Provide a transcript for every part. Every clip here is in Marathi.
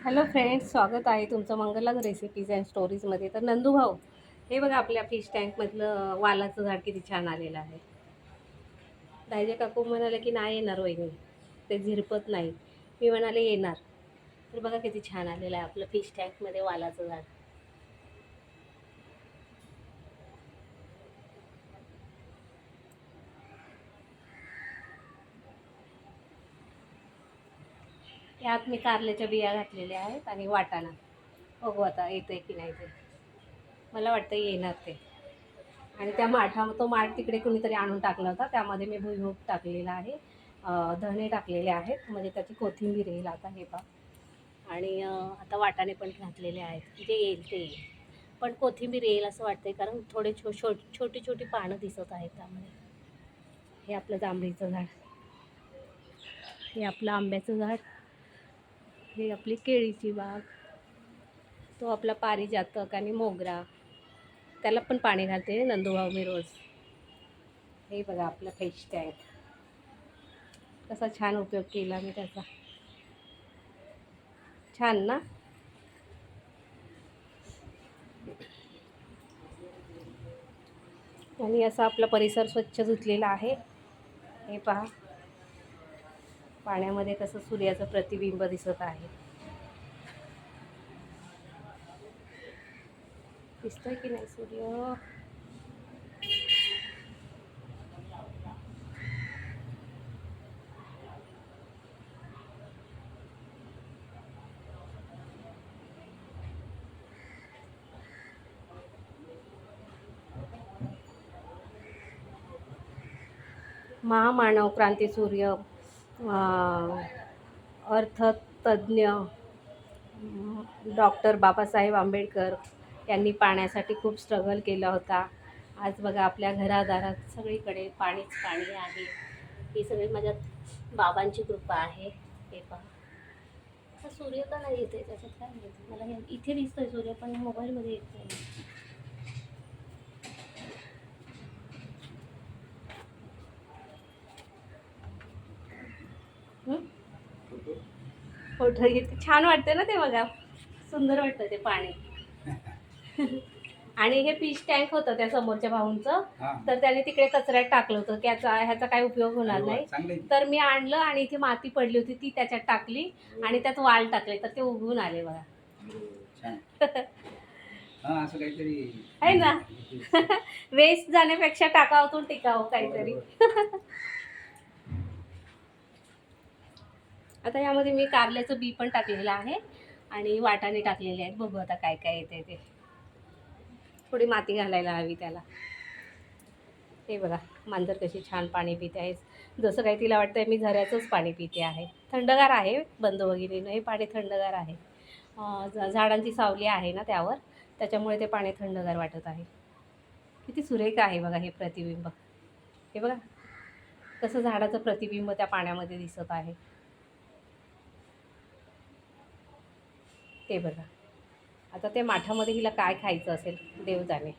हॅलो फ्रेंड्स, स्वागत आहे तुमचं मंगलाच रेसिपीज अँड स्टोरीजमध्ये. तर नंदू भाऊ, हे बघा आपल्या फिश टँकमधलं वालाचं झाड किती छान आलेलं आहे. राजे काकू म्हणाले की नाही येणार वहिनी, ते झिरपत नाही. मी म्हणाले येणार. तर बघा किती छान आलेलं आहे आपलं फिश टँकमध्ये वालाचं झाड. यात मी कारल्याच्या बिया घातलेल्या आहेत आणि वाटाणा. बघू आता येतंय की नाही ते. मला वाटतं येणार ते. आणि त्या तो माठ तिकडे कुणीतरी आणून टाकला होता, त्यामध्ये मी भुईमूग टाकलेला आहे, धणे टाकलेले आहेत, म्हणजे त्याची कोथिंबीर येईल आता. हे पहा. आणि आता वाटाणे पण घातलेले आहेत, जे येईल ते येईल. पण कोथिंबीर येईल असं वाटतंय, कारण थोडे छोटी छोटी पानं दिसत आहेत त्यामध्ये. हे आपलं जांभळीचं झाड, हे आपलं आंब्याचं झाड, हे आपली केळीची बाग, तो आपला पारिजातक आणि मोगरा. त्याला पण पाणी घालते नंदूभाऊ मी रोज. हे बघा आपलं फिश टँक, कसा छान उपयोग केला मी त्याचा. छान ना. आणि असा आपला परिसर स्वच्छ धुतलेला आहे. हे पहा, पाण्यामध्ये कसं सूर्याचं प्रतिबिंब दिसत आहे. दिसतोय की नाही सूर्य? महामानव क्रांतीसूर्य, अर्थतज्ञ डॉक्टर बाबासाहेब आंबेडकर यांनी पाण्यासाठी खूप स्ट्रगल केला होता. आज बघा आपल्या घरादारात सगळीकडे पाणीच पाणी आहे. ही सगळी माझ्या बाबांची कृपा आहे. हे पहा, हा सूर्य का नाही येते त्याच्यात काय माहिती. मला इथे दिसतोय सूर्य, पण मोबाईलमध्ये येत नाही. फोटो घेते, छान वाटते ना ते. बघा सुंदर वाटतं ते पाणी. आणि हे फिश टँक होतं त्या समोरच्या भाऊंचं, तर त्याने तिकडे कचऱ्यात टाकलं होतं की ह्याचा काय उपयोग होणार नाही. तर मी आणलं आणि इथे माती पडली होती, ती त्याच्यात टाकली आणि त्यात वाल टाकले, तर ते उगवून आले बघा. असं काहीतरी आहे ना. वेस्ट जाण्यापेक्षा टाकावातून टिकावं काहीतरी. आता यामध्ये मी कारल्याचं बी पण टाकलेलं आहे आणि वाटाणे टाकलेले आहेत. बघू आता काय काय येते ते. थोडी माती घालायला हवी त्याला. हे बघा मांजर कशी छान पाणी पिते आहे. जसं काही तिला वाटतंय मी झऱ्याचंच पाणी पिते आहे. थंडगार आहे, बंद वगैरे हे पाणी थंडगार आहे. झाडांची सावली आहे ना त्यावर, त्याच्यामुळे ते पाणी थंडगार वाटत आहे. किती सुरेख आहे बघा हे प्रतिबिंब. हे बघा कसं झाडाचं प्रतिबिंब त्या पाण्यामध्ये दिसत आहे. ते बघा. आता ते माठामध्ये हिला काय खायचं असेल देव जाणे.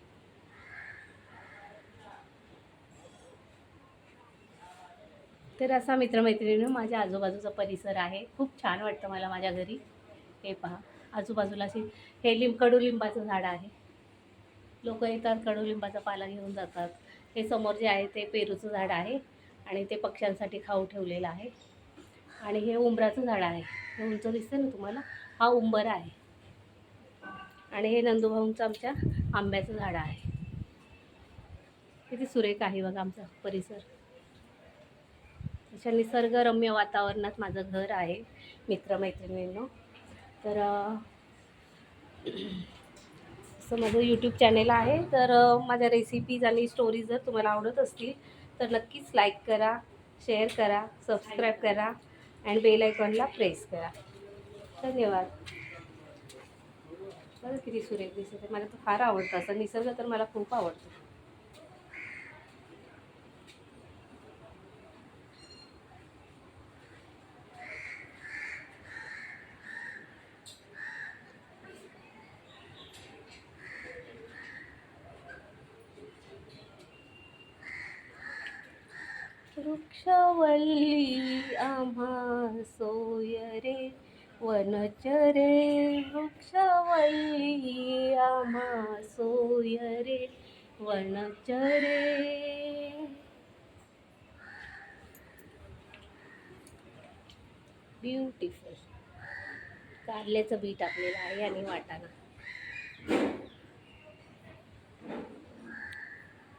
तर असा मित्रमैत्रिणींनो माझ्या आजूबाजूचा परिसर आहे. खूप छान वाटतं मला माझ्या घरी. हे पहा, आजूबाजूला हे कडुलिंबाचं झाड आहे. लोक येतात, कडुलिंबाचा पाला घेऊन जातात. हे समोर जे आहे ते पेरूचं झाड आहे आणि ते पक्ष्यांसाठी खाऊ ठेवलेलं आहे. आणि हे उंबराचं झाड आहे. हे उंच दिसतं ना तुम्हाला, हा उंबर आहे. आणि हे नंदूभाऊंचं आमच्या आंब्याचं झाड आहे. किती सुरेख आहे बघा आमचा परिसर. अशा निसर्गरम्य वातावरणात माझं घर आहे मित्रमैत्रिणींनो. तर असं माझं यूट्यूब चॅनेल आहे. तर माझ्या रेसिपीज आणि स्टोरीज जर तुम्हाला आवडत असतील तर नक्कीच लाईक करा, शेअर करा, सबस्क्राईब करा आणि बेल आयकॉनला प्रेस करा. धन्यवाद. बघा किती सुरेख दिसत आहे. मला तर फार आवडतं असं निसर्ग, तर मला खूप आवडतो. वृक्षवल्ली आम्हा सोय रे, वनचरे वृक्षवल्ली आम्हा सोय रे वनचरे. ब्युटिफुल. कारल्याचं बी टाकलेलं आहे आणि वाटाणा.